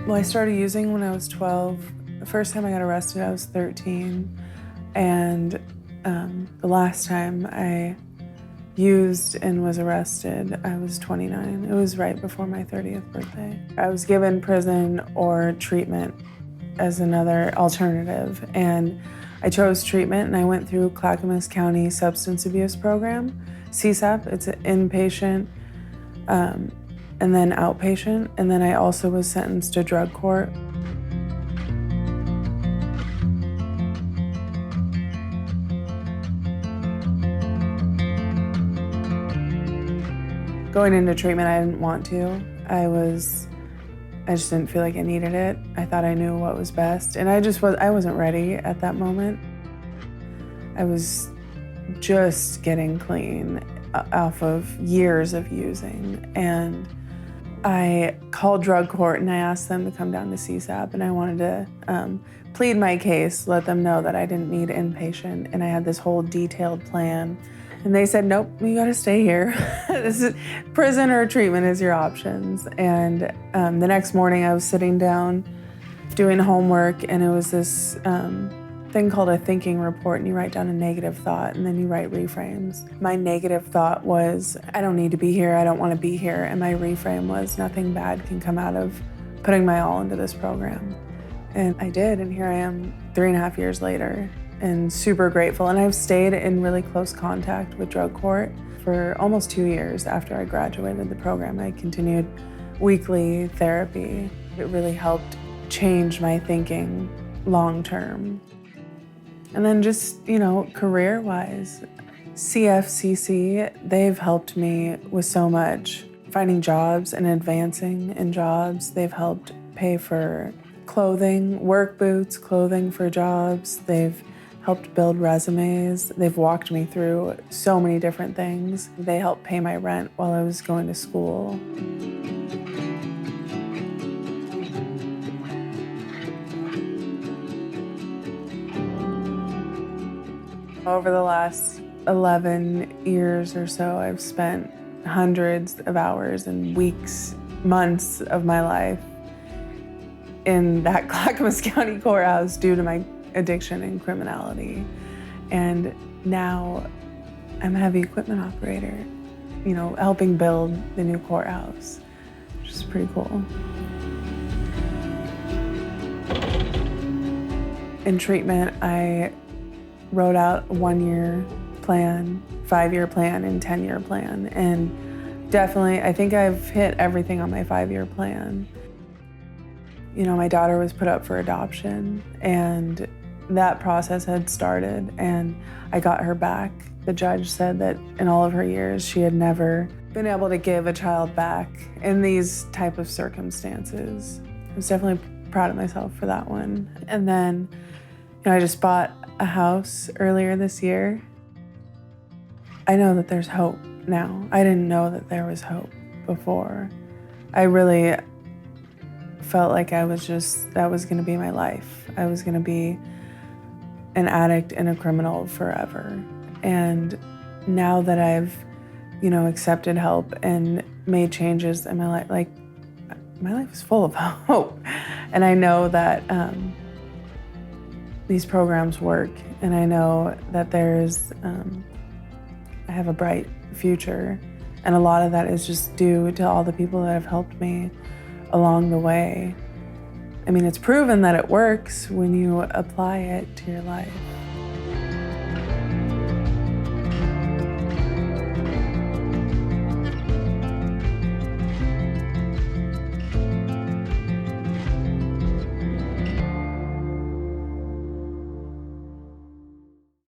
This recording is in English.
Well, I started using when I was 12. The first time I got arrested, I was 13. And the last time I used and was arrested, I was 29. It was right before my 30th birthday. I was given prison or treatment as another alternative. And I chose treatment, and I went through Clackamas County Substance Abuse Program, CSEP. It's an inpatient and then outpatient. And then I also was sentenced to drug court. Going into treatment, I didn't want to. I just didn't feel like I needed it. I thought I knew what was best, and I wasn't ready at that moment. I was just getting clean off of years of using, and I called drug court and I asked them to come down to CSAP, and I wanted to plead my case, let them know that I didn't need inpatient, and I had this whole detailed plan. And they said, nope, you gotta stay here. This is prison or treatment is your options. And the next morning I was sitting down doing homework, and it was this thing called a thinking report, and you write down a negative thought and then you write reframes. My negative thought was, I don't need to be here, I don't wanna be here. And my reframe was, nothing bad can come out of putting my all into this program. And I did, and here I am 3.5 years later, and super grateful. And I've stayed in really close contact with drug court for almost 2 years after I graduated the program. I continued weekly therapy. It really helped change my thinking long term. And then just, career-wise, CFCC, they've helped me with so much. Finding jobs and advancing in jobs. They've helped pay for clothing, work boots, clothing for jobs. They've helped build resumes. They've walked me through so many different things. They helped pay my rent while I was going to school. Over the last 11 years or so, I've spent hundreds of hours and weeks, months of my life in that Clackamas County courthouse due to my addiction and criminality. And now I'm a heavy equipment operator, helping build the new courthouse, which is pretty cool. In treatment, I wrote out a 1-year plan, 5-year plan, and 10-year plan. And definitely, I think I've hit everything on my 5-year plan. My daughter was put up for adoption, and that process had started, and I got her back. The judge said that in all of her years, she had never been able to give a child back in these type of circumstances. I was definitely proud of myself for that one. And then, I just bought a house earlier this year. I know that there's hope now. I didn't know that there was hope before. I really felt like that was gonna be my life. I was gonna be an addict and a criminal forever. And now that I've, accepted help and made changes in my life, my life is full of hope. And I know that these programs work, and I know that I have a bright future. And a lot of that is just due to all the people that have helped me along the way. It's proven that it works when you apply it to your life.